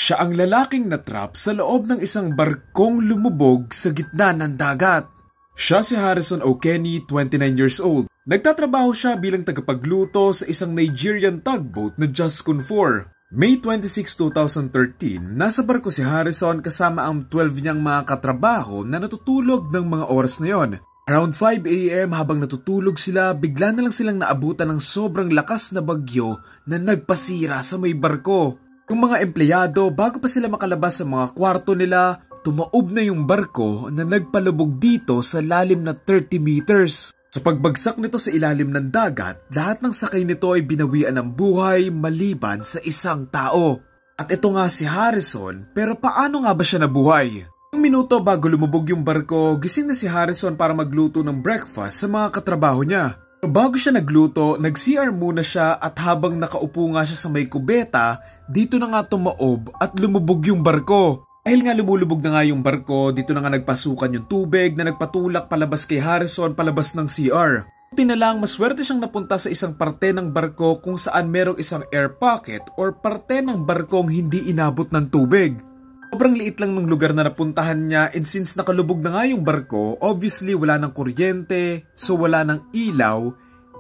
Siya ang lalaking natrap sa loob ng isang barkong lumubog sa gitna ng dagat. Siya si Harrison O'Kenny, 29 years old. Nagtatrabaho siya bilang tagapagluto sa isang Nigerian tugboat na Juskun 4. May 26, 2013, nasa barko si Harrison kasama ang 12 niyang mga katrabaho na natutulog ng mga oras na yon. Around 5 AM habang natutulog sila, bigla na lang silang naabutan ng sobrang lakas na bagyo na nagpasira sa may barko. Yung mga empleyado, bago pa sila makalabas sa mga kwarto nila, tumaob na yung barko na nagpalubog dito sa lalim na 30 meters. Sa pagbagsak nito sa ilalim ng dagat, lahat ng sakay nito ay binawian ng buhay maliban sa isang tao. At ito nga si Harrison, pero paano nga ba siya nabuhay? Ang minuto bago lumubog yung barko, gising na si Harrison para magluto ng breakfast sa mga katrabaho niya. Bago siya nagluto, nag-CR muna siya at habang nakaupo nga siya sa may kubeta, dito na nga tumaob at lumubog yung barko. Dahil nga lumulubog na nga yung barko, dito na nga nagpasukan yung tubig na nagpatulak palabas kay Harrison palabas ng CR. Buti na lang, maswerte siyang napunta sa isang parte ng barko kung saan merong isang air pocket or parte ng barkong hindi inabot ng tubig. Sobrang liit lang ng lugar na napuntahan niya and since nakalubog na nga yung barko, obviously wala ng kuryente, so wala ng ilaw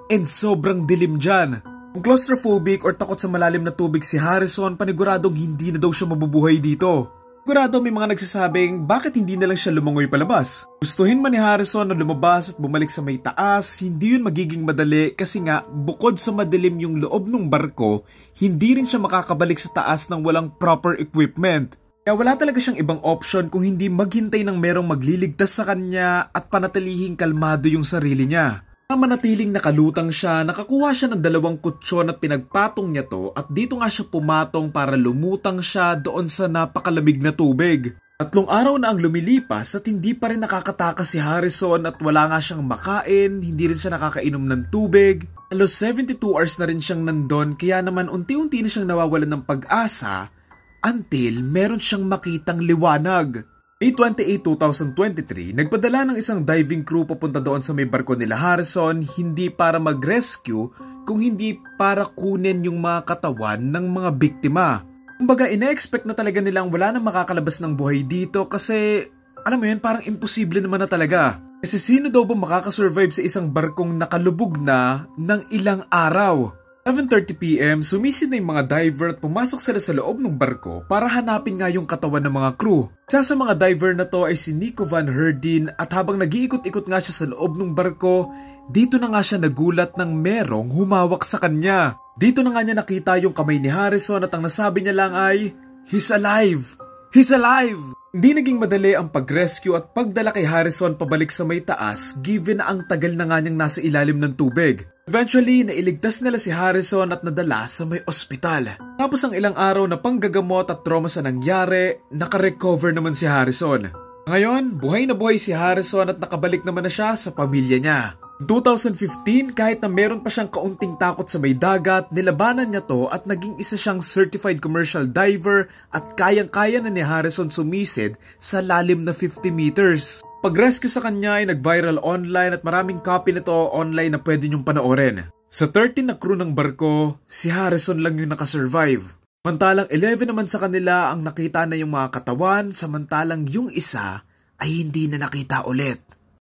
and sobrang dilim dyan. Kung claustrophobic or takot sa malalim na tubig si Harrison, paniguradong hindi na daw siya mabubuhay dito. Sigurado may mga nagsasabing bakit hindi na lang siya lumangoy palabas. Gustuhin man ni Harrison na lumabas at bumalik sa may taas, hindi yun magiging madali kasi nga bukod sa madilim yung loob ng barko, hindi rin siya makakabalik sa taas ng walang proper equipment. Kaya wala talaga siyang ibang option kung hindi maghintay ng merong magliligtas sa kanya at panatilihing kalmado yung sarili niya. Manatiling nakalutang siya, nakakuha siya ng 2 kutsyon at pinagpatong niya to at dito nga siya pumatong para lumutang siya doon sa napakalamig na tubig. 3 araw na ang lumilipas at hindi pa rin nakakatakas si Harrison at wala nga siyang makain, hindi rin siya nakakainom ng tubig. Halos 72 hours na rin siyang nandun kaya naman unti-unti na siyang nawawalan ng pag-asa until meron siyang makitang liwanag. May 28, 2023, nagpadala ng isang diving crew papunta doon sa may barko nila Harrison, hindi para mag-rescue, kung hindi para kunin yung mga katawan ng mga biktima. Kumbaga, ina-expect na talaga nilang wala nang makakalabas ng buhay dito kasi, alam mo yun, parang imposible naman na talaga. Kasi sino daw ba makakasurvive sa isang barkong nakalubog na ng ilang araw? 7:30 PM, sumisid na yung mga diver at pumasok sila sa loob ng barko para hanapin nga yung katawan ng mga crew. Isa sa mga diver na to ay si Nico Van Herdin at habang nag-iikot-ikot nga siya sa loob ng barko, dito na nga siya nagulat ng merong humawak sa kanya. Dito na nga niya nakita yung kamay ni Harrison at ang nasabi niya lang ay, "He's alive! He's alive!" Hindi naging madali ang pag-rescue at pagdala kay Harrison pabalik sa may taas given na ang tagal na nga niyang nasa ilalim ng tubig. Eventually, nailigtas nila si Harrison at nadala sa may ospital. Tapos ang ilang araw na panggagamot at trauma sa nangyari, nakarecover naman si Harrison. Ngayon, buhay na buhay si Harrison at nakabalik naman na siya sa pamilya niya. 2015, kahit na meron pa siyang kaunting takot sa may dagat, nilabanan niya to at naging isa siyang certified commercial diver at kayang-kaya na ni Harrison sumisid sa lalim na 50 meters. Pag-rescue sa kanya ay nag-viral online at maraming copy nito online na pwede niyong panoorin. Sa 13 na crew ng barko, si Harrison lang yung nakasurvive. Samantalang 11 naman sa kanila ang nakita na yung mga katawan, samantalang yung isa ay hindi na nakita ulit.